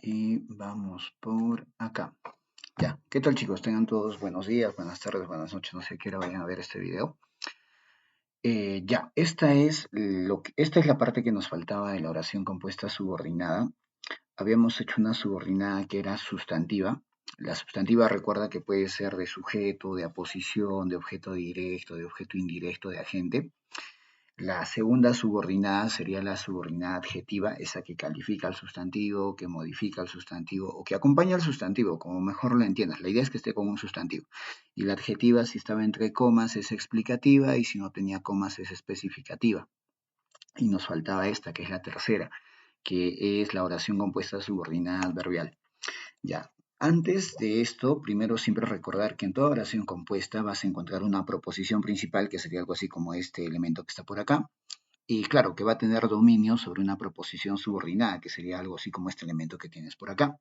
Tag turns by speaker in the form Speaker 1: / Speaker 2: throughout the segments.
Speaker 1: Y vamos por acá. Ya, ¿qué tal chicos? Tengan todos buenos días, buenas tardes, buenas noches, no sé a qué hora vayan a ver este video. Ya, esta es la parte que nos faltaba de la oración compuesta subordinada. Habíamos hecho una subordinada que era sustantiva. La sustantiva recuerda que puede ser de sujeto, de aposición, de objeto directo, de objeto indirecto, de agente. La segunda subordinada sería la subordinada adjetiva, esa que califica al sustantivo, que modifica al sustantivo o que acompaña al sustantivo, como mejor lo entiendas. La idea es que esté con un sustantivo. Y la adjetiva, si estaba entre comas, es explicativa y si no tenía comas, es especificativa. Y nos faltaba esta, que es la tercera, que es la oración compuesta subordinada adverbial. Ya. Antes de esto, primero siempre recordar que en toda oración compuesta vas a encontrar una proposición principal, que sería algo así como este elemento que está por acá, y claro, que va a tener dominio sobre una proposición subordinada, que sería algo así como este elemento que tienes por acá.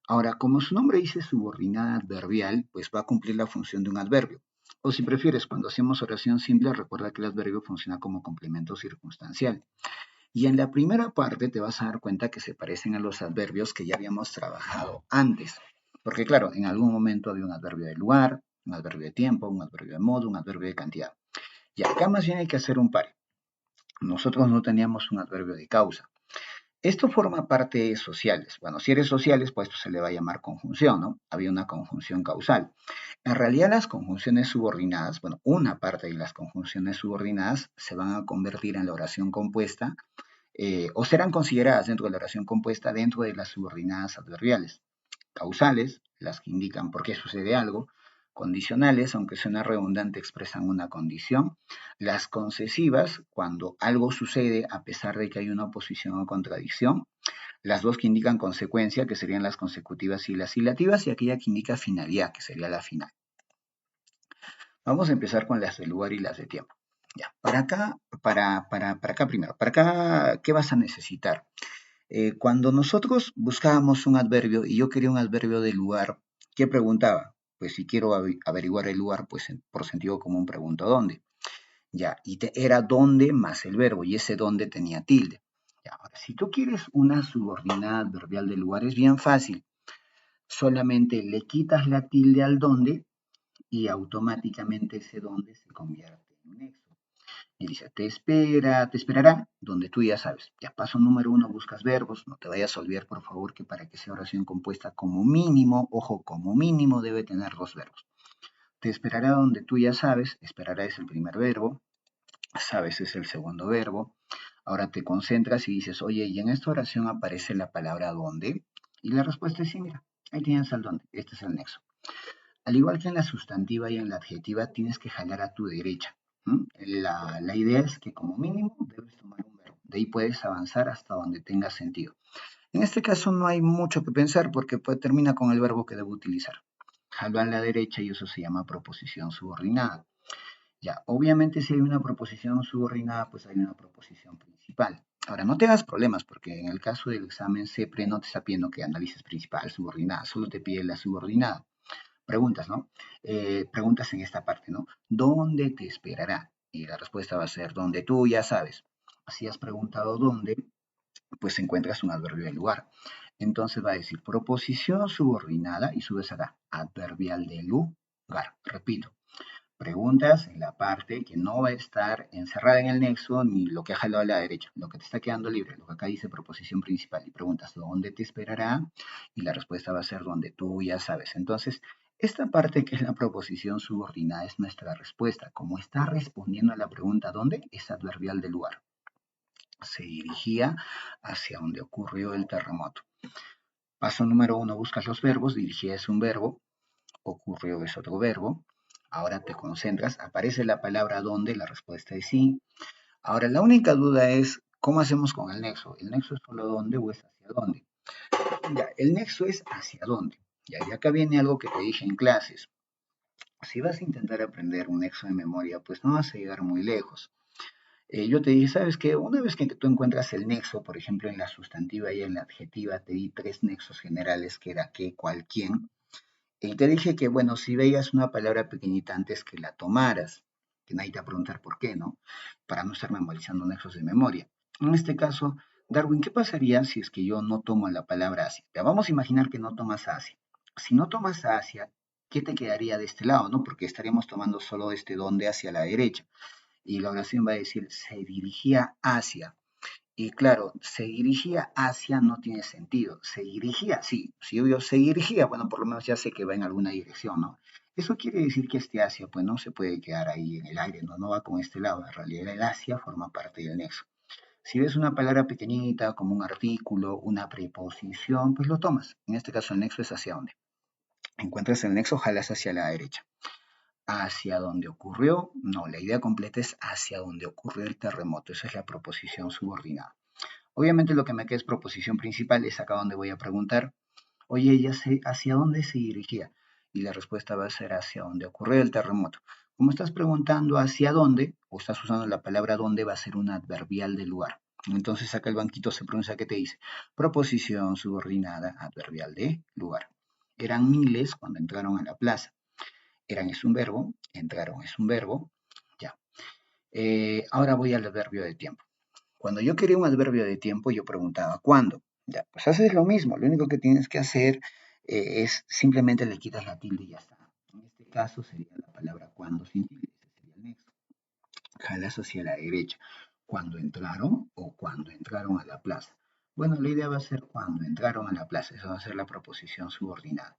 Speaker 1: Ahora, como su nombre dice subordinada adverbial, pues va a cumplir la función de un adverbio. O si prefieres, cuando hacemos oración simple, recuerda que el adverbio funciona como complemento circunstancial. Y en la primera parte te vas a dar cuenta que se parecen a los adverbios que ya habíamos trabajado antes. Porque claro, en algún momento había un adverbio de lugar, un adverbio de tiempo, un adverbio de modo, un adverbio de cantidad. Y acá más bien hay que hacer un par. Nosotros no teníamos un adverbio de causa. Esto forma parte de sociales. Bueno, si eres sociales, pues esto se le va a llamar conjunción, ¿no? Había una conjunción causal. En realidad las conjunciones subordinadas, bueno, una parte de las conjunciones subordinadas se van a convertir en la oración compuesta o serán consideradas dentro de la oración compuesta dentro de las subordinadas adverbiales. Causales, las que indican por qué sucede algo. Condicionales, aunque suena redundante, expresan una condición. Las concesivas, cuando algo sucede a pesar de que hay una oposición o contradicción. Las dos que indican consecuencia, que serían las consecutivas y las ilativas, y aquella que indica finalidad, que sería la final. Vamos a empezar con las de lugar y las de tiempo. Ya, para acá primero. Para acá, ¿qué vas a necesitar? Cuando nosotros buscábamos un adverbio y yo quería un adverbio de lugar, ¿qué preguntaba? Pues si quiero averiguar el lugar, pues por sentido común pregunto dónde. Ya, era dónde más el verbo, y ese dónde tenía tilde. Ya, ahora, si tú quieres una subordinada adverbial de lugar, es bien fácil. Solamente le quitas la tilde al dónde y automáticamente ese dónde se convierte en un nexo. Y dice, te esperará, donde tú ya sabes. Ya paso número uno, buscas verbos. No te vayas a olvidar, por favor, que para que sea oración compuesta como mínimo, ojo, como mínimo debe tener dos verbos. Te esperará donde tú ya sabes. Esperará es el primer verbo. Sabes es el segundo verbo. Ahora te concentras y dices, oye, y en esta oración aparece la palabra dónde. Y la respuesta es sí, mira, ahí tienes el dónde. Este es el nexo. Al igual que en la sustantiva y en la adjetiva, tienes que jalar a tu derecha. La idea es que como mínimo debes tomar un verbo. De ahí puedes avanzar hasta donde tenga sentido. En este caso no hay mucho que pensar porque pues, termina con el verbo que debo utilizar. Jalo a la derecha y eso se llama proposición subordinada. Ya, obviamente si hay una proposición subordinada, pues hay una proposición principal. Ahora, no te hagas problemas porque en el caso del examen CEPRE no te está pidiendo que analices principal, subordinada, solo te pide la subordinada. Preguntas, ¿no? Preguntas en esta parte, ¿no? ¿Dónde te esperará? Y la respuesta va a ser donde tú ya sabes. Si has preguntado dónde, pues encuentras un adverbio de lugar. Entonces va a decir proposición subordinada y subes acá, adverbial de lugar. Repito, preguntas en la parte que no va a estar encerrada en el nexo ni lo que ha jalado a la derecha, lo que te está quedando libre, lo que acá dice proposición principal y preguntas dónde te esperará y la respuesta va a ser donde tú ya sabes. Entonces, esta parte que es la proposición subordinada es nuestra respuesta. Como está respondiendo a la pregunta ¿dónde? Es adverbial de lugar. Se dirigía hacia donde ocurrió el terremoto. Paso número uno, buscas los verbos. Dirigía es un verbo, ocurrió es otro verbo. Ahora te concentras, aparece la palabra dónde, la respuesta es sí. Ahora, la única duda es, ¿cómo hacemos con el nexo? ¿El nexo es solo dónde o es hacia dónde? Ya, el nexo es hacia dónde. Ya, y acá viene algo que te dije en clases. Si vas a intentar aprender un nexo de memoria, pues no vas a llegar muy lejos. Yo te dije, ¿sabes qué? Una vez que tú encuentras el nexo, por ejemplo, en la sustantiva y en la adjetiva, te di tres nexos generales, que era qué, cuál, quién. Y te dije que, bueno, si veías una palabra pequeñita antes que la tomaras, que nadie te va a preguntar por qué, ¿no? Para no estar memorizando nexos de memoria. En este caso, Darwin, ¿qué pasaría si es que yo no tomo la palabra Asia? Ya vamos a imaginar que no tomas Asia. Si no tomas Asia, ¿qué te quedaría de este lado, no? Porque estaríamos tomando solo este donde hacia la derecha. Y la oración va a decir, se dirigía hacia. Y claro, se dirigía hacia no tiene sentido. Se dirigía, sí. Si yo digo se dirigía, bueno, por lo menos ya sé que va en alguna dirección, ¿no? Eso quiere decir que este Asia, pues no se puede quedar ahí en el aire, ¿no? No va con este lado. En realidad el Asia forma parte del nexo. Si ves una palabra pequeñita, como un artículo, una preposición, pues lo tomas. En este caso el nexo es hacia dónde. Encuentras el nexo, jalas hacia la derecha. ¿Hacia dónde ocurrió? No, la idea completa es hacia dónde ocurrió el terremoto. Esa es la proposición subordinada. Obviamente lo que me queda es proposición principal, es acá donde voy a preguntar, oye, ya sé hacia dónde se dirigía. Y la respuesta va a ser hacia dónde ocurrió el terremoto. Como estás preguntando hacia dónde, o estás usando la palabra dónde, va a ser un adverbial de lugar. Entonces acá el banquito se pronuncia que te dice, proposición subordinada adverbial de lugar. Eran miles cuando entraron a la plaza. Eran es un verbo, entraron es un verbo, ya. Ahora voy al adverbio de tiempo. Cuando yo quería un adverbio de tiempo, yo preguntaba ¿cuándo? Ya, pues haces lo mismo, lo único que tienes que hacer es simplemente le quitas la tilde y ya está. En este caso sería la palabra cuando sin tilde, ese sería el nexo. Jalas hacia la derecha. ¿Cuándo entraron o cuando entraron a la plaza? Bueno, la idea va a ser cuando entraron a la plaza, eso va a ser la proposición subordinada.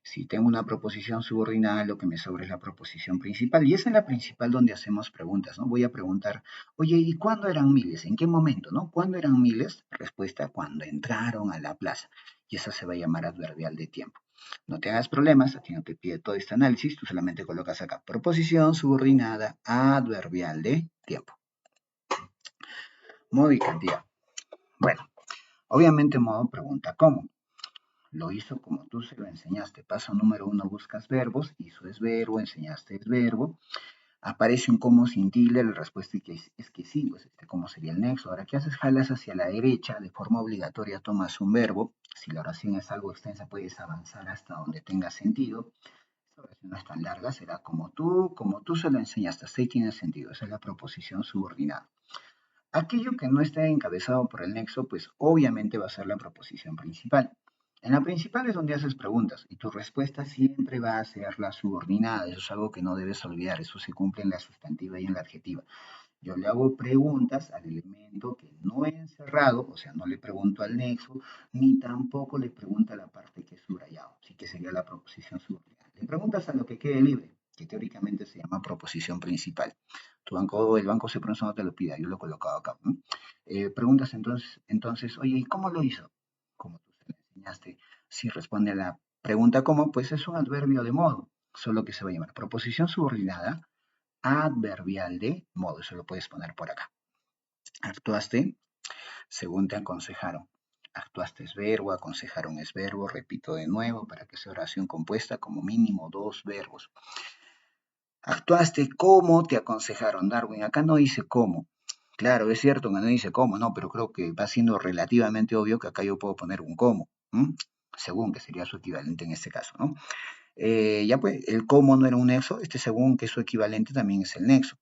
Speaker 1: Si tengo una proposición subordinada, lo que me sobra es la proposición principal. Y es en la principal donde hacemos preguntas, ¿no? Voy a preguntar, oye, ¿y cuándo eran miles? ¿En qué momento, no? ¿Cuándo eran miles? Respuesta, cuando entraron a la plaza. Y esa se va a llamar adverbial de tiempo. No te hagas problemas, a ti no te pide todo este análisis, tú solamente colocas acá proposición subordinada adverbial de tiempo. Modo y cantidad. Bueno, obviamente modo pregunta cómo. Lo hizo como tú se lo enseñaste. Paso número 1, buscas verbos. Hizo es verbo, enseñaste es verbo. Aparece un cómo sin tilde. La respuesta es que sí, pues este cómo sería el nexo. Ahora, ¿qué haces? Jalas hacia la derecha. De forma obligatoria tomas un verbo. Si la oración es algo extensa, puedes avanzar hasta donde tenga sentido. Esta oración no es tan larga, será como tú se lo enseñaste. Hasta ahí tiene sentido. Esa es la proposición subordinada. Aquello que no esté encabezado por el nexo, pues obviamente va a ser la proposición principal. En la principal es donde haces preguntas y tu respuesta siempre va a ser la subordinada. Eso es algo que no debes olvidar. Eso se cumple en la sustantiva y en la adjetiva. Yo le hago preguntas al elemento que no he encerrado, o sea, no le pregunto al nexo, ni tampoco le pregunto a la parte que es subrayado, así que sería la proposición subordinada. Le preguntas a lo que quede libre, que teóricamente se llama proposición principal. El banco se pronuncia no te lo pida, yo lo he colocado acá, ¿no? Preguntas entonces, oye, ¿y cómo lo hizo? Como tú se le enseñaste, si responde a la pregunta cómo, pues es un adverbio de modo, solo que se va a llamar proposición subordinada adverbial de modo, eso lo puedes poner por acá. Actuaste según te aconsejaron. Actuaste es verbo, aconsejaron es verbo, repito de nuevo para que sea oración compuesta como mínimo 2 verbos. Actuaste como te aconsejaron, Darwin. Acá no dice cómo. Claro, es cierto que no dice cómo, no, pero creo que va siendo relativamente obvio que acá yo puedo poner un cómo, según que sería su equivalente en este caso, ¿no? Ya pues, el cómo no era un nexo, este según que es su equivalente también es el nexo.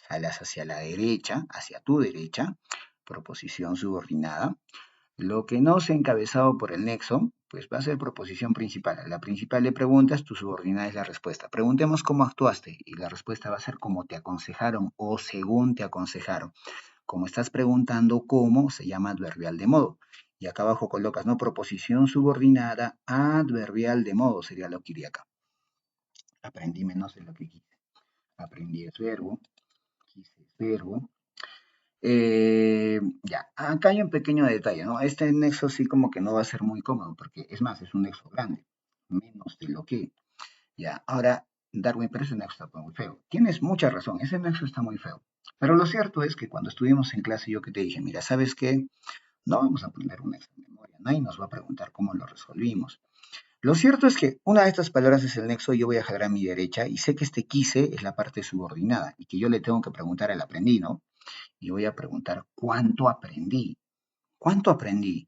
Speaker 1: Jalas hacia la derecha, hacia tu derecha, proposición subordinada. Lo que no se ha encabezado por el nexo, pues va a ser proposición principal. A la principal le preguntas, tu subordinada es la respuesta. Preguntemos cómo actuaste y la respuesta va a ser como te aconsejaron o según te aconsejaron. Como estás preguntando cómo, se llama adverbial de modo. Y acá abajo colocas, ¿no? Proposición subordinada adverbial de modo, sería lo que iría acá. Aprendí menos de lo que quise. Aprendí es verbo, quise es verbo. Ya, acá hay un pequeño detalle, ¿no? Este nexo sí como que no va a ser muy cómodo, porque es más, es un nexo grande, menos de lo que. Ya, ahora, Darwin, pero ese nexo está muy feo. Tienes mucha razón, ese nexo está muy feo. Pero lo cierto es que cuando estuvimos en clase yo que te dije, mira, ¿sabes qué? No vamos a poner un nexo en memoria, nadie nos va a preguntar cómo lo resolvimos. Lo cierto es que una de estas palabras es el nexo y yo voy a jalar a mi derecha y sé que este quise es la parte subordinada y que yo le tengo que preguntar al aprendí, ¿no? Y voy a preguntar ¿cuánto aprendí? ¿Cuánto aprendí?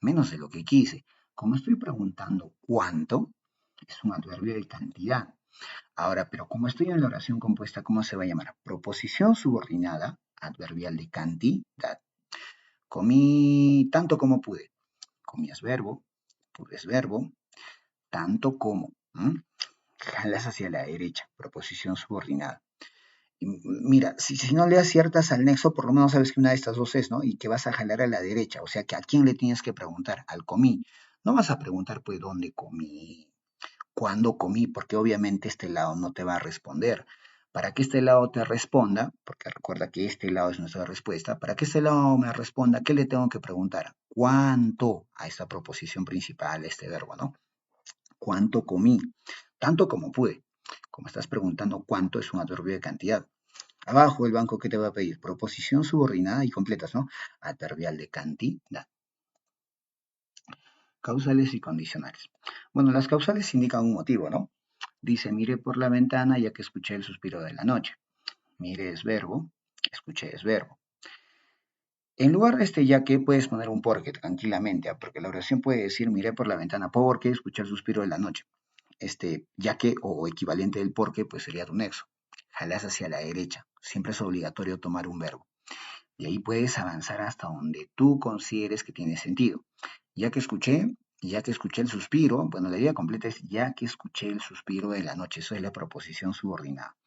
Speaker 1: Menos de lo que quise. Como estoy preguntando cuánto, es un adverbio de cantidad. Ahora, pero como estoy en la oración compuesta, ¿cómo se va a llamar? Proposición subordinada, adverbial de cantidad. Comí tanto como pude. Comí es verbo, pude es verbo, tanto como. Jalas hacia la derecha, proposición subordinada. Y mira, si no le aciertas al nexo, por lo menos sabes que una de estas dos es, ¿no? Y que vas a jalar a la derecha. O sea que a quién le tienes que preguntar, al comí. No vas a preguntar, pues, dónde comí, cuándo comí, porque obviamente este lado no te va a responder. Para que este lado te responda, porque recuerda que este lado es nuestra respuesta, para que este lado me responda, ¿qué le tengo que preguntar? ¿Cuánto? A esta proposición principal, este verbo, ¿no? ¿Cuánto comí? Tanto como pude. Como estás preguntando cuánto es un adverbio de cantidad. Abajo el banco, ¿qué te va a pedir? Proposición subordinada y completas, ¿no? Adverbial de cantidad. Causales y condicionales. Bueno, las causales indican un motivo, ¿no? Dice, mire por la ventana ya que escuché el suspiro de la noche. Mire es verbo, escuché es verbo. En lugar de este ya que puedes poner un porque tranquilamente, porque la oración puede decir, miré por la ventana porque escuché el suspiro de la noche. Ya que o equivalente del porque, pues sería tu nexo. Jalas hacia la derecha. Siempre es obligatorio tomar un verbo. Y ahí puedes avanzar hasta donde tú consideres que tiene sentido. Ya que escuché, ya que escuché el suspiro, bueno, la idea completa es ya que escuché el suspiro de la noche. Eso es la proposición subordinada.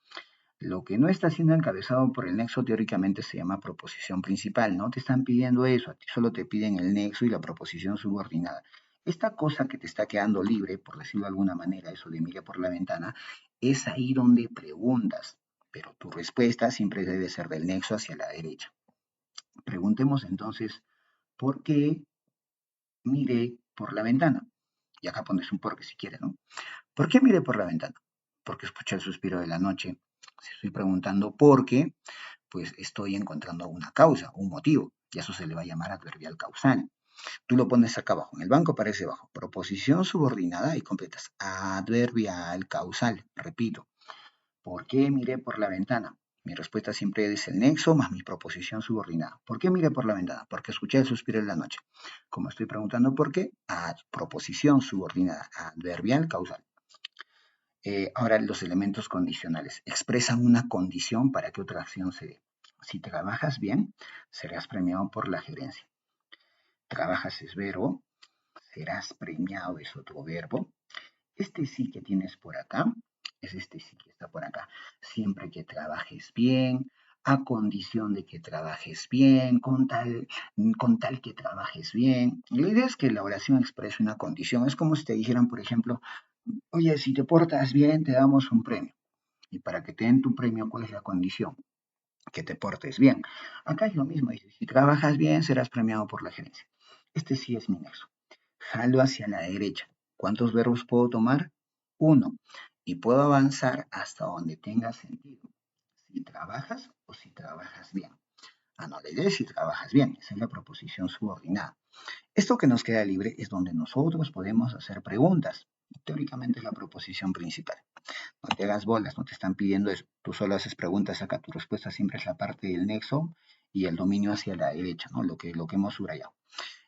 Speaker 1: Lo que no está siendo encabezado por el nexo teóricamente se llama proposición principal. No te están pidiendo eso, a ti solo te piden el nexo y la proposición subordinada. Esta cosa que te está quedando libre, por decirlo de alguna manera, eso de mire por la ventana, es ahí donde preguntas, pero tu respuesta siempre debe ser del nexo hacia la derecha. Preguntemos entonces, ¿por qué miré por la ventana? Y acá pones un porque si quieres, ¿no? ¿Por qué miré por la ventana? Porque escuché el suspiro de la noche. Si estoy preguntando por qué, pues estoy encontrando una causa, un motivo, y eso se le va a llamar adverbial causal. Tú lo pones acá abajo, en el banco aparece abajo, proposición subordinada y completas, adverbial causal. Repito, ¿por qué miré por la ventana? Mi respuesta siempre es el nexo más mi proposición subordinada. ¿Por qué miré por la ventana? Porque escuché el suspiro en la noche. Como estoy preguntando por qué, proposición subordinada, adverbial causal. Ahora los elementos condicionales expresan una condición para que otra acción se dé. Si trabajas bien, serás premiado por la gerencia. Trabajas es verbo, serás premiado es otro verbo. Este sí que tienes por acá es este sí que está por acá. Siempre que trabajes bien, a condición de que trabajes bien, con tal que trabajes bien. La idea es que la oración exprese una condición. Es como si te dijeran, por ejemplo, oye, si te portas bien, te damos un premio. Y para que te den tu premio, ¿cuál es la condición? Que te portes bien. Acá es lo mismo, dice, si trabajas bien, serás premiado por la gerencia. Este sí es mi nexo. Jalo hacia la derecha. ¿Cuántos verbos puedo tomar? Uno. Y puedo avanzar hasta donde tenga sentido. Si trabajas o si trabajas bien. No, la idea es si trabajas bien. Esa es la proposición subordinada. Esto que nos queda libre es donde nosotros podemos hacer preguntas. Teóricamente es la proposición principal. No te hagas bolas, no te están pidiendo eso. Tú solo haces preguntas acá. Tu respuesta siempre es la parte del nexo y el dominio hacia la derecha, ¿no? Lo que hemos subrayado.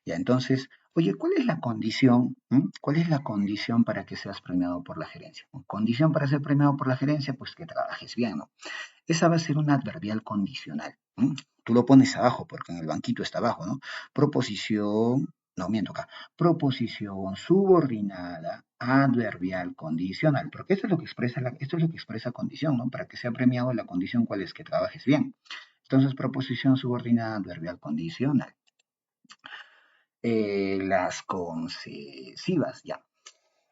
Speaker 1: Ya, entonces, oye, ¿cuál es la condición? ¿Cuál es la condición para que seas premiado por la gerencia? Condición para ser premiado por la gerencia, pues que trabajes bien, ¿no? Esa va a ser un adverbial condicional. Tú lo pones abajo, porque en el banquito está abajo, ¿no? Proposición, no, miento acá. Proposición subordinada, adverbial condicional, porque esto es lo que expresa, esto es lo que expresa condición, ¿no? Para que sea premiado la condición, ¿cuál es? Que trabajes bien. Entonces, proposición subordinada, adverbial condicional. Las concesivas, ya.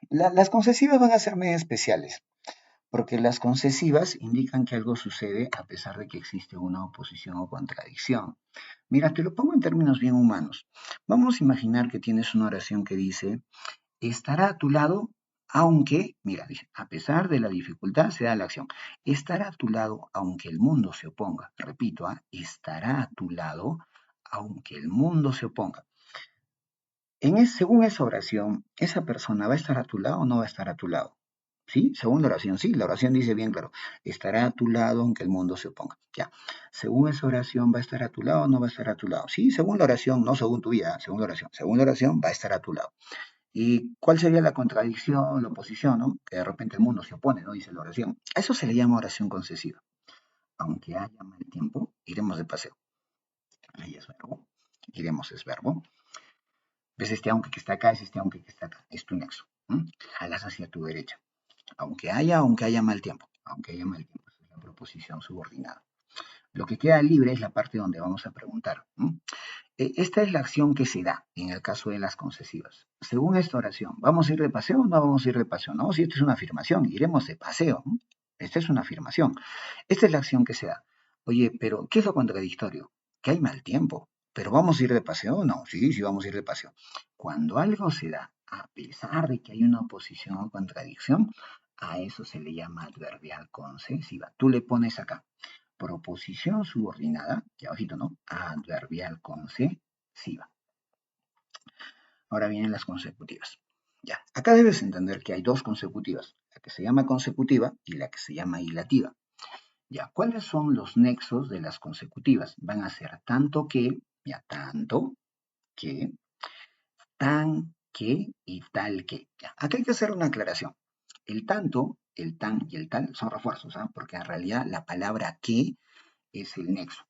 Speaker 1: Las concesivas van a ser medio especiales, porque las concesivas indican que algo sucede a pesar de que existe una oposición o contradicción. Mira, te lo pongo en términos bien humanos. Vamos a imaginar que tienes una oración que dice, estará a tu lado, aunque, mira, dice, a pesar de la dificultad se da la acción. Estará a tu lado aunque el mundo se oponga. Repito, estará a tu lado aunque el mundo se oponga. Según esa oración, ¿esa persona va a estar a tu lado o no va a estar a tu lado? ¿Sí? Según la oración, sí, la oración dice bien claro, estará a tu lado aunque el mundo se oponga. Ya. Según esa oración, ¿va a estar a tu lado o no va a estar a tu lado? Sí, según la oración, no según tu vida, según la oración. Según la oración, va a estar a tu lado. ¿Y cuál sería la contradicción, la oposición, ¿no? Que de repente el mundo se opone, ¿no? Dice la oración. A eso se le llama oración concesiva. Aunque haya mal tiempo, iremos de paseo. Ahí es verbo. diremos es verbo. ¿Ves este aunque que está acá? Es este aunque que está acá. Es tu nexo. Jalas hacia tu derecha. Aunque haya mal tiempo. Aunque haya mal tiempo. Esa es la proposición subordinada. Lo que queda libre es la parte donde vamos a preguntar. Esta es la acción que se da en el caso de las concesivas. Según esta oración, ¿vamos a ir de paseo o no vamos a ir de paseo? No, si esto es una afirmación, iremos de paseo. Esta es una afirmación. Esta es la acción que se da. Oye, pero ¿qué es lo contradictorio? Que hay mal tiempo. ¿Pero vamos a ir de paseo? No, sí, sí vamos a ir de paseo. Cuando algo se da, a pesar de que hay una oposición o contradicción, a eso se le llama adverbial concesiva. Tú le pones acá proposición subordinada, y abajito, ¿no? Adverbial concesiva. Ahora vienen las consecutivas. Ya, acá debes entender que hay dos consecutivas, la que se llama consecutiva y la que se llama hilativa. Ya, ¿cuáles son los nexos de las consecutivas? Van a ser tanto que, ya, tanto que, tan que y tal que. Ya, acá hay que hacer una aclaración. El tanto, el tan y el tal son refuerzos, ¿ah? Porque en realidad la palabra que es el nexo.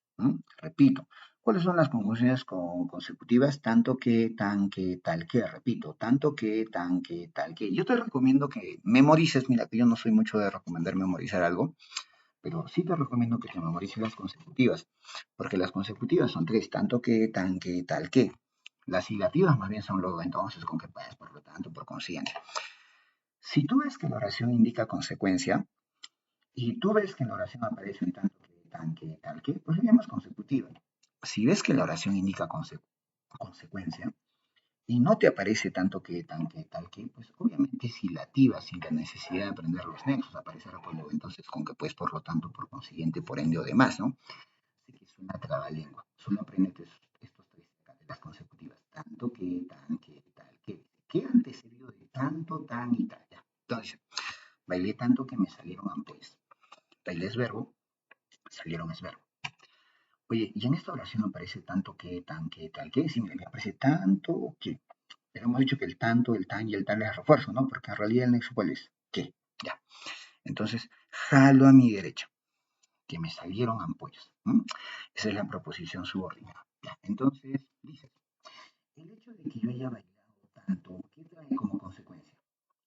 Speaker 1: Repito, ¿cuáles son las conjunciones consecutivas? Tanto que, tan que, tal que. Repito, tanto que, tan que, tal que. Yo te recomiendo que memorices, mira que yo no soy mucho de recomendar memorizar algo, pero sí te recomiendo que te memorices las consecutivas, porque las consecutivas son tres, tanto que, tan que, tal que. Las hilativas más bien son luego entonces con que puedes, por lo tanto, por consiguiente. Si tú ves que la oración indica consecuencia, y tú ves que en la oración aparece un tanto que, tan que, tal que, pues le llamas consecutiva. Si ves que la oración indica consecuencia y no te aparece tanto que, tan que, tal que, pues obviamente es hilativa sin la necesidad de aprender los nexos, aparecerá pues luego entonces con que pues por lo tanto, por consiguiente, por ende o demás, ¿no? Así que es una trabalengua. Solo aprende estos tres de las consecutivas. Tanto que, tan que, tal que. ¿Qué antecedido de tanto, tan y tal? Ya. Entonces, bailé tanto que me salieron ampollas. Bailé es verbo, salieron es verbo. Oye, y en esta oración aparece tanto que, tan que, tal que. Sí, mira, me aparece tanto que. Pero hemos dicho que el tanto, el tan y el tal es refuerzo, ¿no? Porque en realidad el nexo, ¿cuál es? ¿Qué? Ya. Entonces, jalo a mi derecha, que me salieron ampollas. Esa es la proposición subordinada. Ya. Entonces, dices, el hecho de que yo haya bailado tanto, ¿qué trae como consecuencia?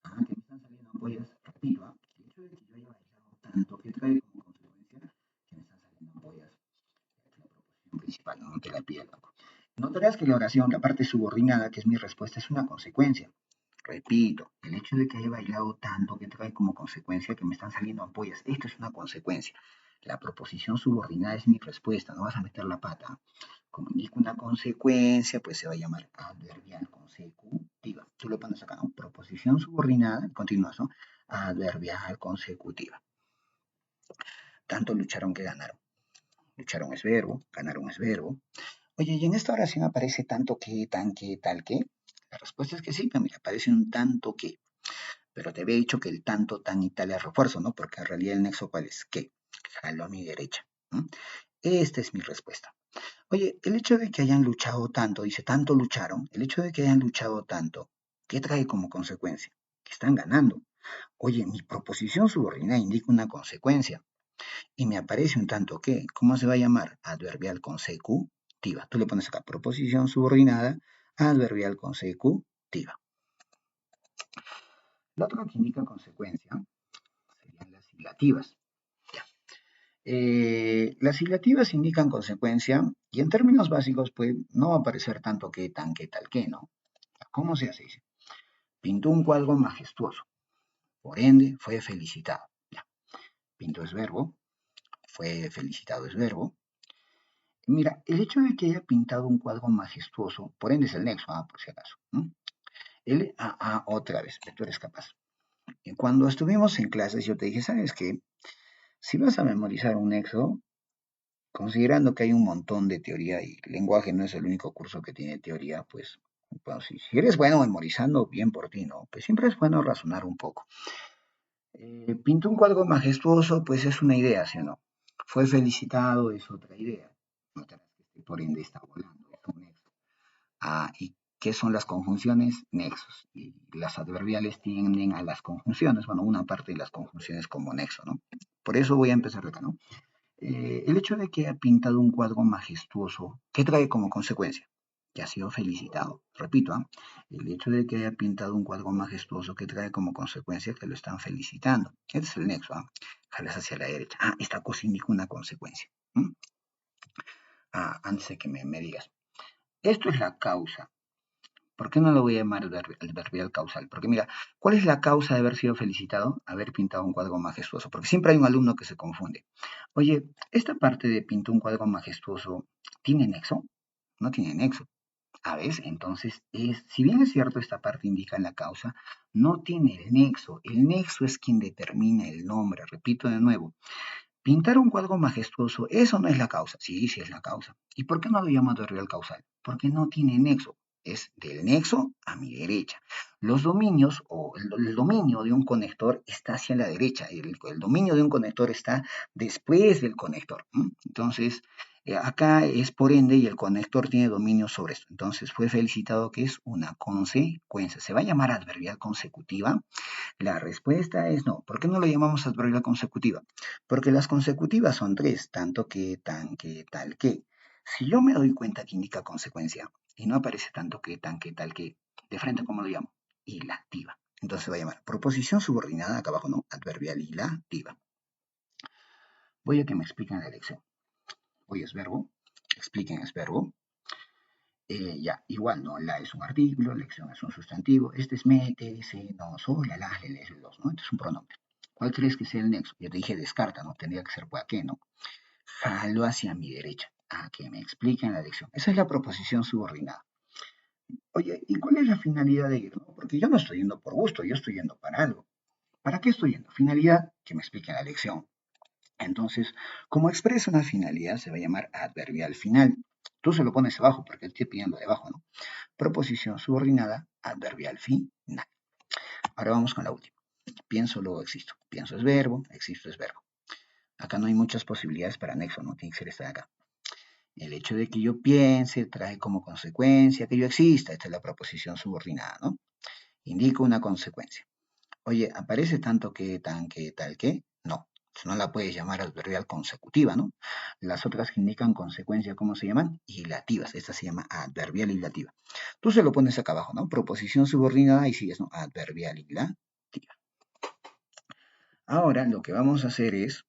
Speaker 1: Ah, que me están saliendo ampollas. Repito, el hecho de que yo haya bailado tanto, ¿qué trae como consecuencia? Que me están saliendo ampollas. Principal, no te la pierdas. Notarás que la oración, la parte subordinada, que es mi respuesta, es una consecuencia. Repito, el hecho de que haya bailado tanto que trae como consecuencia que me están saliendo ampollas. Esto es una consecuencia. La proposición subordinada es mi respuesta, no vas a meter la pata. Como indica una consecuencia, pues se va a llamar adverbial consecutiva. Tú lo pones acá, ¿no? Proposición subordinada, continúas, ¿no? Adverbial consecutiva. Tanto lucharon que ganaron. Lucharon es verbo, ganaron es verbo. Oye, y en esta oración aparece tanto que, tan que, tal que. La respuesta es que sí, pero mira, aparece un tanto que. Pero te había dicho que el tanto, tan y tal es refuerzo, ¿no? Porque en realidad el nexo, ¿cuál es? ¿Qué? Jalo a mi derecha. Esta es mi respuesta. Oye, el hecho de que hayan luchado tanto, dice tanto lucharon, el hecho de que hayan luchado tanto, ¿qué trae como consecuencia? Que están ganando. Oye, mi proposición subordinada indica una consecuencia y me aparece un tanto que, ¿cómo se va a llamar? Adverbial consecutiva. Tú le pones acá proposición subordinada, adverbial consecutiva. Lo otro que indica consecuencia serían las hilativas. Las hilativas indican consecuencia y en términos básicos pues no va a aparecer tanto que, tan que, tal que, ¿no? ¿Cómo se hace? Pintó un cuadro majestuoso, por ende fue felicitado. Ya. Pintó es verbo, fue felicitado es verbo. Mira, el hecho de que haya pintado un cuadro majestuoso, por ende es el nexo, por si acaso. Otra vez, tú eres capaz. Y cuando estuvimos en clases yo te dije, ¿sabes qué? Si vas a memorizar un nexo, considerando que hay un montón de teoría y lenguaje no es el único curso que tiene teoría, pues, bueno, si eres bueno memorizando, bien por ti, ¿no? Pues siempre es bueno razonar un poco. Pintó un cuadro majestuoso, pues es una idea, ¿sí o no? Fue felicitado, es otra idea. Por ende está volando, es un nexo. ¿Y qué son las conjunciones? Nexos. Y las adverbiales tienden a las conjunciones, bueno, una parte de las conjunciones como nexo, ¿no? Por eso voy a empezar acá, ¿no? El hecho de que haya pintado un cuadro majestuoso, ¿qué trae como consecuencia? que ha sido felicitado. Repito, el hecho de que haya pintado un cuadro majestuoso que trae como consecuencia que lo están felicitando. Este es el nexo. Jalas hacia la derecha. Esta cosa indica una consecuencia. Antes de que me digas. Esto es la causa. ¿Por qué no lo voy a llamar adverbial causal? Porque mira, ¿cuál es la causa de haber sido felicitado? Haber pintado un cuadro majestuoso. Porque siempre hay un alumno que se confunde. Oye, esta parte de pintó un cuadro majestuoso, ¿tiene nexo? No tiene nexo. A ver, entonces, si bien es cierto, esta parte indica la causa, no tiene el nexo. El nexo es quien determina el nombre. Repito de nuevo, pintar un cuadro majestuoso, eso no es la causa. Sí, sí es la causa. ¿Y por qué no lo llamo adverbial causal? Porque no tiene nexo. Es del nexo a mi derecha. Los dominios o el dominio de un conector está hacia la derecha. El dominio de un conector está después del conector. Entonces, acá es por ende y el conector tiene dominio sobre esto. Entonces, fue felicitado que es una consecuencia. ¿Se va a llamar adverbial consecutiva? La respuesta es no. ¿Por qué no lo llamamos adverbial consecutiva? Porque las consecutivas son tres, tanto que, tan que, tal que. Si yo me doy cuenta que indica consecuencia y no aparece tanto que, tan que, tal que, de frente, ¿cómo lo llamo? Hilativa. Entonces se va a llamar proposición subordinada, acá abajo, ¿no? Adverbial hilativa. Voy a que me expliquen la lección. Hoy es verbo, expliquen es verbo. Ya, igual, ¿no? La es un artículo, lección es un sustantivo. Este es mete, se, no, so, la, le, los, ¿no? Este es un pronombre. ¿Cuál crees que sea el nexo? Ya te dije descarta, ¿no? Tendría que ser por qué, ¿no? Jalo hacia mi derecha. A que me expliquen la lección. Esa es la proposición subordinada. Oye, ¿y cuál es la finalidad de ir? ¿No? Porque yo no estoy yendo por gusto, yo estoy yendo para algo. ¿Para qué estoy yendo? Finalidad, que me expliquen la lección. Entonces, como expresa una finalidad, se va a llamar adverbial final. Tú se lo pones abajo porque estoy pidiendo de abajo, ¿no? Proposición subordinada, adverbial final. Ahora vamos con la última. Pienso, luego existo. Pienso es verbo, existo es verbo. Acá no hay muchas posibilidades para nexo, no tiene que ser esta de acá. El hecho de que yo piense trae como consecuencia que yo exista. Esta es la proposición subordinada, ¿no? Indica una consecuencia. Oye, ¿aparece tanto que, tan que, tal que? No. No la puedes llamar adverbial consecutiva, ¿no? Las otras que indican consecuencia, ¿cómo se llaman? Hilativas. Esta se llama adverbial hilativa. Tú se lo pones acá abajo, ¿no? Proposición subordinada y sigues, ¿no? Adverbial hilativa. Ahora lo que vamos a hacer es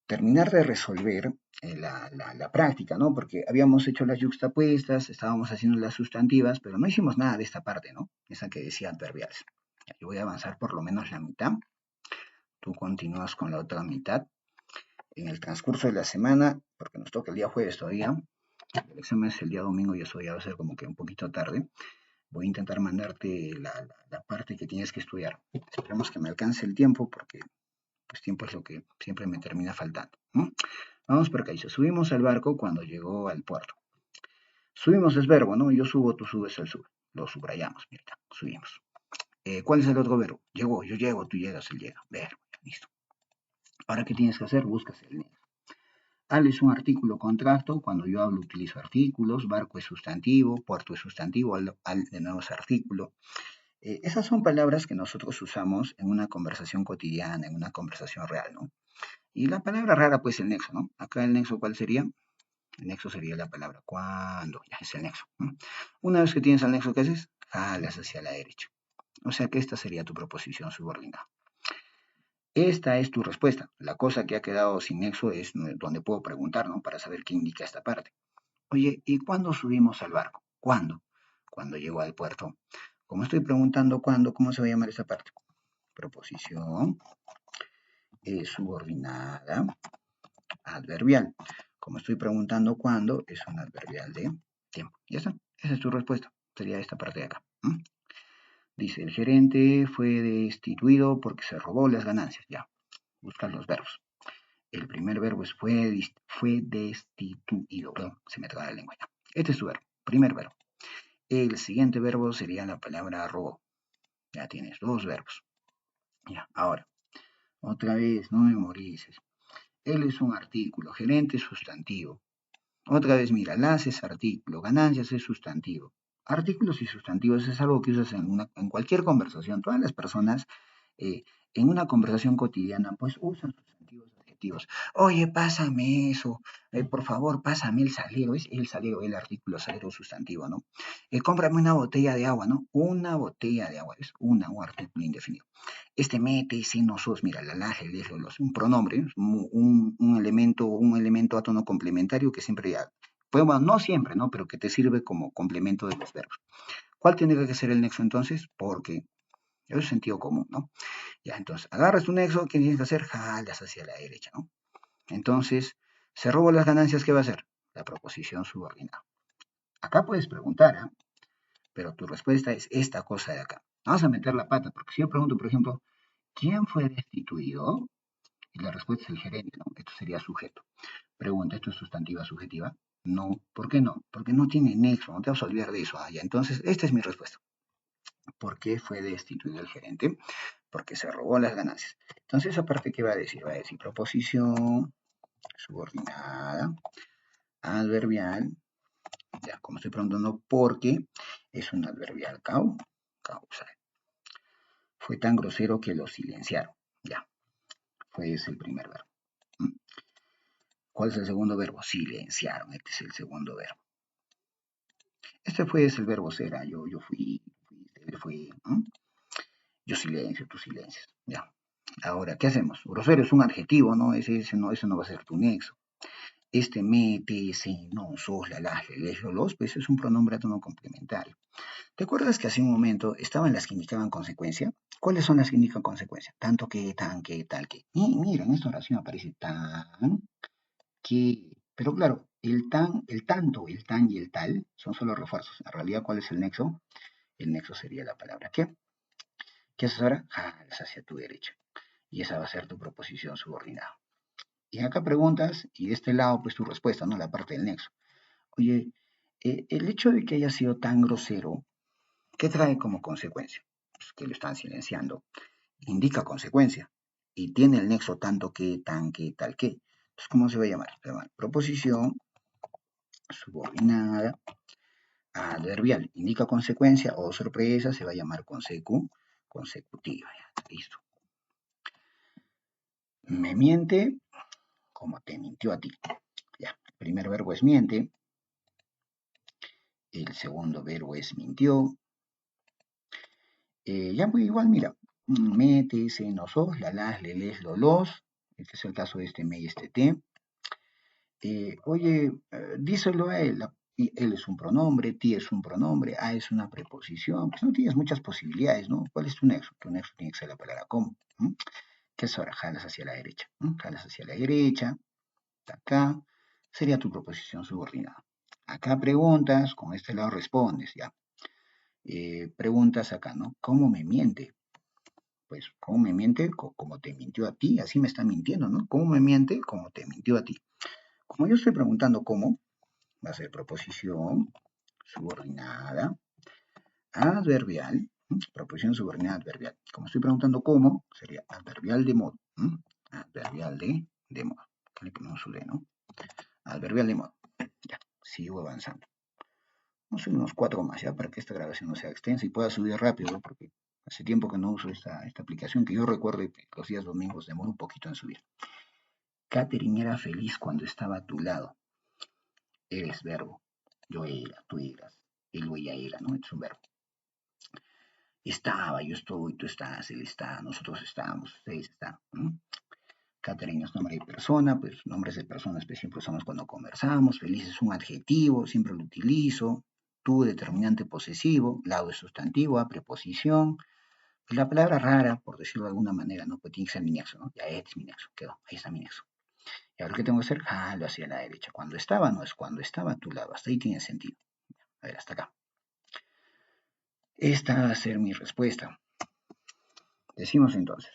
Speaker 1: terminar de resolver la práctica, ¿no? Porque habíamos hecho las yuxtapuestas, estábamos haciendo las sustantivas, pero no hicimos nada de esta parte, ¿no? Esa que decía adverbiales. Yo voy a avanzar por lo menos la mitad. Tú continúas con la otra mitad. En el transcurso de la semana, porque nos toca el día jueves todavía, el examen es el día domingo y eso ya va a ser como que un poquito tarde. Voy a intentar mandarte la parte que tienes que estudiar. Esperemos que me alcance el tiempo porque pues tiempo es lo que siempre me termina faltando. Vamos por acá, dice, subimos al barco cuando llegó al puerto. Subimos es verbo, ¿no? Yo subo, tú subes, él sube. Lo subrayamos, mira, subimos. ¿Cuál es el otro verbo? Llegó, yo llego, tú llegas, él llega. Verbo, listo. Ahora, ¿qué tienes que hacer? Buscas el nexo. Al es un artículo contracto, cuando yo hablo utilizo artículos, barco es sustantivo, puerto es sustantivo, al de nuevo es artículo. Esas son palabras que nosotros usamos en una conversación cotidiana, en una conversación real, ¿no? Y la palabra rara, pues el nexo, ¿no? Acá el nexo, ¿cuál sería? El nexo sería la palabra cuando, ya es el nexo. Una vez que tienes el nexo, ¿qué haces? Jalas hacia la derecha. O sea que esta sería tu proposición subordinada. Esta es tu respuesta. La cosa que ha quedado sin nexo es donde puedo preguntar, ¿no? Para saber qué indica esta parte. Oye, ¿y cuándo subimos al barco? ¿Cuándo? Cuando llegó al puerto. Como estoy preguntando cuándo, ¿cómo se va a llamar esa parte? Proposición subordinada adverbial. Como estoy preguntando cuándo, es un adverbial de tiempo. Ya está. Esa es tu respuesta. Sería esta parte de acá. Dice, el gerente fue destituido porque se robó las ganancias. Ya, buscan los verbos. El primer verbo es fue destituido. Perdón, se me traba la lengua ya. Este es tu verbo. Primer verbo. El siguiente verbo sería la palabra robó. Ya tienes dos verbos. Ya, ahora. Otra vez, no memorices. Él es un artículo. Gerente es sustantivo. Otra vez, mira, las es artículo, ganancias es sustantivo. Artículos y sustantivos es algo que usas en cualquier conversación. Todas las personas en una conversación cotidiana pues usan sustantivos, adjetivos. Oye, pásame eso, por favor, pásame el salero. Es el salero, el artículo salero sustantivo, ¿no? Cómprame una botella de agua, ¿no? Una botella de agua, es un artículo indefinido. Este mete, si no sos, mira, la laje, el los, un pronombre, un elemento átono complementario que siempre, pues, bueno, no siempre, ¿no? Pero que te sirve como complemento de los verbos. ¿Cuál tiene que ser el nexo entonces? Porque es sentido común, ¿no? Ya, entonces, agarras tu nexo, ¿qué tienes que hacer? Jalas hacia la derecha, ¿no? Entonces, se robó las ganancias, ¿qué va a hacer? La proposición subordinada. Acá puedes preguntar, ¿eh? Pero tu respuesta es esta cosa de acá. Vamos a meter la pata, porque si yo pregunto, por ejemplo, ¿quién fue destituido? Y la respuesta es el gerente, ¿no? Esto sería sujeto. Pregunta, ¿esto es sustantiva subjetiva? No. ¿Por qué no? Porque no tiene nexo, no te vas a olvidar de eso. Ya. Entonces, esta es mi respuesta. ¿Por qué fue destituido el gerente? Porque se robó las ganancias. Entonces, aparte, ¿qué va a decir? Va a decir proposición subordinada, adverbial, ya, como estoy preguntando, porque es un adverbial causal. Fue tan grosero que lo silenciaron. Ya, fue ese el primer verbo. ¿Cuál es el segundo verbo? Silenciaron. Este es el segundo verbo. Este fue el verbo ser. Yo fui, él fue. Yo silencio, tú silencias. Ya. Ahora, ¿qué hacemos? Grosero es un adjetivo, ¿no? Ese no va a ser tu nexo. Este mete, ese, no, sos, la, las, le, los, pues es un pronombre átono complementario. ¿Te acuerdas que hace un momento estaban las que indicaban consecuencia? ¿Cuáles son las que indican consecuencia? Tanto que, tan que, tal que. Y mira, en esta oración aparece tan, que. Pero claro, el tanto, el tan y el tal son solo refuerzos. En realidad, ¿cuál es el nexo? El nexo sería la palabra ¿qué? ¿Qué haces ahora? Jalas hacia tu derecha. Y esa va a ser tu proposición subordinada. Y acá preguntas, y de este lado, pues tu respuesta, ¿no? La parte del nexo. Oye, el hecho de que haya sido tan grosero, ¿qué trae como consecuencia? Pues que lo están silenciando. Indica consecuencia. Y tiene el nexo tanto que, tan que, tal que. Entonces, ¿cómo se va a llamar? Se llama proposición subordinada adverbial. Indica consecuencia o sorpresa, se va a llamar consecutiva. Ya, listo. Me miente como te mintió a ti. Ya, el primer verbo es miente. El segundo verbo es mintió. Ya pues igual, mira, mete, se, no sos, la, las, le, les, lo, los. Este es el caso de este me y este te. Oye, díselo a él. Él es un pronombre, ti es un pronombre, a es una preposición. Pues no tienes muchas posibilidades, ¿no? ¿Cuál es tu nexo? Tu nexo tiene que ser la palabra como. ¿Qué es ahora? Jalas hacia la derecha. Jalas hacia la derecha. Acá sería tu proposición subordinada. Acá preguntas, con este lado respondes, ya. Preguntas acá, ¿no? ¿Cómo me miente? Pues, ¿cómo me miente? Como te mintió a ti, así me está mintiendo, ¿no? ¿Cómo me miente? Como te mintió a ti. Como yo estoy preguntando cómo, va a ser proposición subordinada adverbial, proposición subordinada adverbial. Como estoy preguntando cómo, sería adverbial de modo, adverbial de modo. Le ponemos su D, ¿no? Adverbial de modo. Ya, sigo avanzando. Vamos a hacer unos 4 más, ¿ya? Para que esta grabación no sea extensa y pueda subir rápido, ¿no? Porque hace tiempo que no uso esta aplicación, que yo recuerdo que los días domingos demora un poquito en subir. Catherine era feliz cuando estaba a tu lado. Eres verbo. Yo era, tú eras. Él o ella era, ¿no? Es un verbo. Estaba, yo estoy, tú estás, él está, nosotros estamos, ustedes están. Catherine es nombre de persona, pues nombres de personas pues, siempre usamos cuando conversamos. Feliz es un adjetivo, siempre lo utilizo. Tú, determinante posesivo. Lado es sustantivo, a preposición. Pues la palabra rara, por decirlo de alguna manera, ¿no? Pues tiene que ser mi nexo, ¿no? Ya este es mi nexo, quedó, ahí está mi nexo. Y ahora, ¿qué tengo que hacer? Jalo hacia la derecha. Cuando estaba, no es cuando estaba a tu lado. Hasta ahí tiene sentido. A ver, hasta acá. Esta va a ser mi respuesta. Decimos entonces,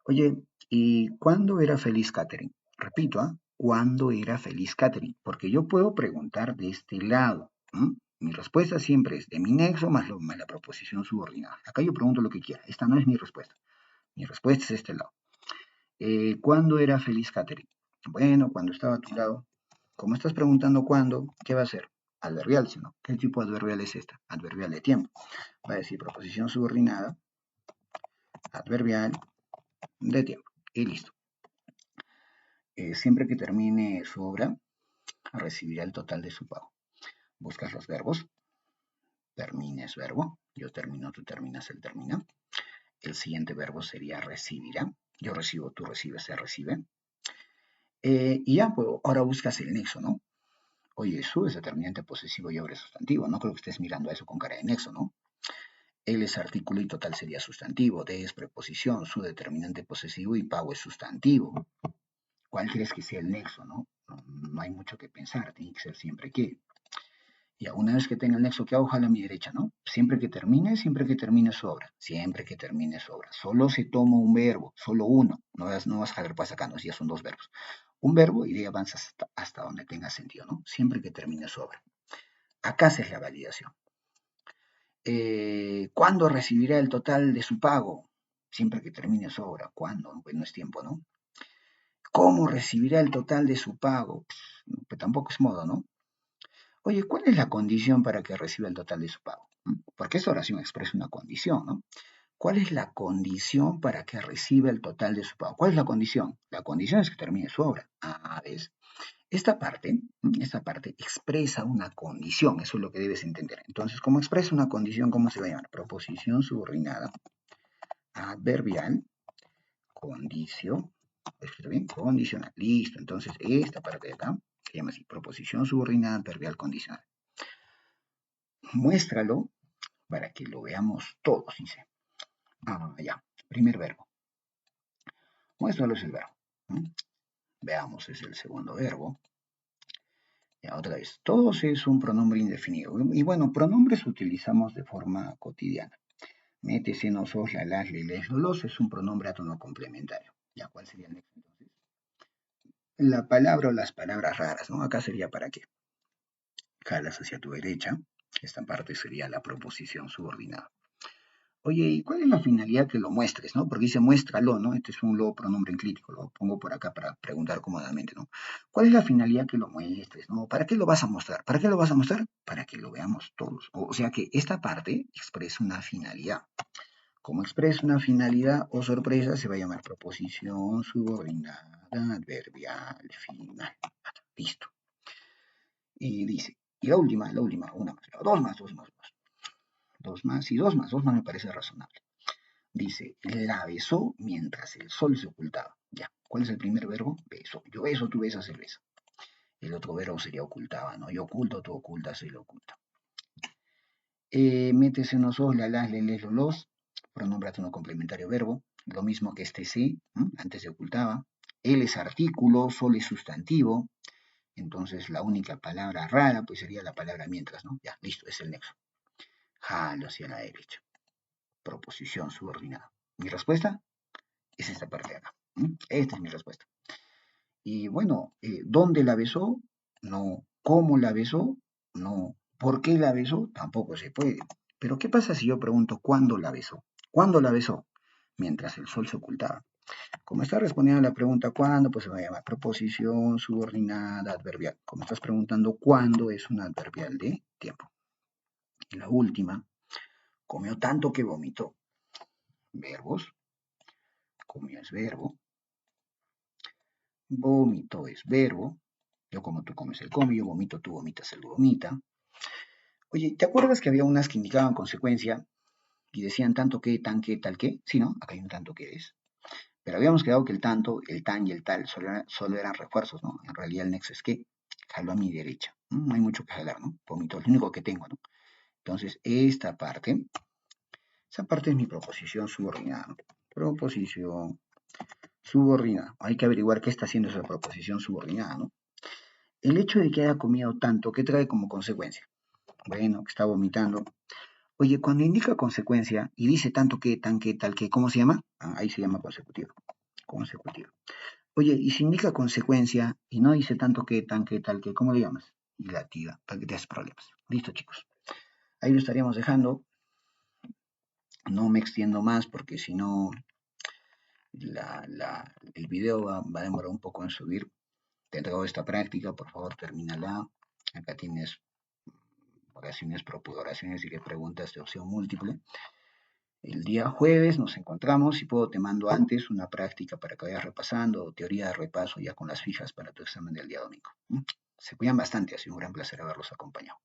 Speaker 1: oye, ¿y cuándo era feliz Catherine? Repito, ¿ah? ¿Cuándo era feliz Catherine? Porque yo puedo preguntar de este lado. Mi respuesta siempre es de mi nexo más la proposición subordinada. Acá yo pregunto lo que quiera. Esta no es mi respuesta. Mi respuesta es este lado. ¿Cuándo era feliz Catherine? Bueno, cuando estaba a tu lado. Como estás preguntando cuándo, ¿qué va a ser? Adverbial, ¿no? ¿Qué tipo de adverbial es esta? Adverbial de tiempo. Va a decir proposición subordinada, adverbial de tiempo. Y listo. Siempre que termine su obra, recibirá el total de su pago. Buscas los verbos. Termina es verbo. Yo termino, tú terminas, él termina. El siguiente verbo sería recibirá. Yo recibo, tú recibes, se recibe. Y ya, pues ahora buscas el nexo, ¿no? Oye, su es determinante posesivo y obra sustantivo. No creo que estés mirando a eso con cara de nexo, ¿no? El es artículo y total sería sustantivo. De es preposición, su determinante posesivo y pago es sustantivo. ¿Cuál crees que sea el nexo, no? No hay mucho que pensar, tiene que ser siempre que. Ya, una vez que tenga el nexo, ¿qué hago? Jalo a mi derecha, ¿no? Siempre que termine su obra. Siempre que termine su obra. Solo se toma un verbo, solo uno. No vas a jalar para acá, no, ya son dos verbos. Un verbo y de ahí avanzas hasta donde tenga sentido, ¿no? Siempre que termine su obra. Acá haces la validación. ¿Cuándo recibirá el total de su pago? Siempre que termine su obra. ¿Cuándo? Pues no es tiempo, ¿no? ¿Cómo recibirá el total de su pago? Pues tampoco es modo, ¿no? Oye, ¿cuál es la condición para que reciba el total de su pago? Porque esta oración expresa una condición, ¿no? ¿Cuál es la condición para que reciba el total de su pago? ¿Cuál es la condición? La condición es que termine su obra. Ah, ¿ves? Esta parte expresa una condición, eso es lo que debes entender. Entonces, ¿cómo expresa una condición? ¿Cómo se va a llamar? Proposición subordinada, adverbial, condicio, ¿escrito bien? Condicional. Listo, entonces esta parte de acá se llama así, proposición subordinada, adverbial, condicional. Muéstralo para que lo veamos todos, dice. Ya, primer verbo. Muéstralo es el verbo. Veamos, es el segundo verbo. Ya, otra vez, todos es un pronombre indefinido. Y bueno, pronombres utilizamos de forma cotidiana. Métese, no sos, la, las, le, les, los es un pronombre a tono complementario. Ya, ¿cuál sería el nexo entonces? La palabra o las palabras raras, ¿no? Acá sería para qué. Jalas hacia tu derecha. Esta parte sería la proposición subordinada. Oye, ¿y cuál es la finalidad que lo muestres, no? Porque dice muéstralo, ¿no? Este es un nuevo pronombre enclítico, lo pongo por acá para preguntar cómodamente, ¿no? ¿Cuál es la finalidad que lo muestres, no? ¿Para qué lo vas a mostrar? ¿Para qué lo vas a mostrar? Para que lo veamos todos. O sea que esta parte expresa una finalidad. Como expresa una finalidad o sorpresa, se va a llamar proposición subordinada adverbial final. Listo. Y dice, y la última, una más, dos más me parece razonable. Dice, la besó mientras el sol se ocultaba. Ya, ¿cuál es el primer verbo? Beso. Yo beso, tú besas, él besa. El otro verbo sería ocultaba, ¿no? Yo oculto, tú ocultas, él oculta. Métese en los os, la, las, le, les, los. Pronombre no complementario verbo. Lo mismo que este sí, antes se ocultaba. Él es artículo, sol es sustantivo. Entonces la única palabra rara pues sería la palabra mientras, ¿no? Ya, listo, es el nexo. Jalo hacia la derecha. Proposición subordinada. Mi respuesta es esta parte de acá. Esta es mi respuesta. Y bueno, ¿dónde la besó? No. ¿Cómo la besó? No. ¿Por qué la besó? Tampoco se puede. Pero ¿qué pasa si yo pregunto cuándo la besó? ¿Cuándo la besó? Mientras el sol se ocultaba. Como está respondiendo a la pregunta ¿cuándo? Pues se va a llamar proposición subordinada adverbial. Como estás preguntando ¿cuándo? Es un adverbial de tiempo. Y la última, comió tanto que vomitó. Verbos. Comió es verbo. Vómito es verbo. Yo como, tú comes, el come. Yo vomito, tú vomitas, él vomita. Oye, ¿te acuerdas que había unas que indicaban consecuencia y decían tanto que, tan que, tal que? Sí, ¿no? Acá hay un tanto que es. Pero habíamos quedado que el tanto, el tan y el tal solo eran refuerzos, ¿no? En realidad el nexo es que jalo a mi derecha. No hay mucho que jalar, ¿no? Vomito, es lo único que tengo, ¿no? Entonces, esa parte es mi proposición subordinada, ¿no? Proposición subordinada. Hay que averiguar qué está haciendo esa proposición subordinada, ¿no? El hecho de que haya comido tanto, ¿qué trae como consecuencia? Bueno, que está vomitando. Oye, cuando indica consecuencia y dice tanto que, tan que, tal que, ¿cómo se llama? Ahí se llama consecutivo. Consecutivo. Oye, y si indica consecuencia y no dice tanto que, tan que, tal que, ¿cómo le llamas? Ilativa, para que te hagas problemas. Listo, chicos. Ahí lo estaríamos dejando. No me extiendo más porque si no, el video va a demorar un poco en subir. Te he entregado esta práctica, por favor, termínala. Acá tienes oraciones y preguntas de opción múltiple. El día jueves nos encontramos, si puedo te mando antes una práctica para que vayas repasando, teoría de repaso ya con las fijas para tu examen del día domingo. Se cuidan bastante, ha sido un gran placer haberlos acompañado.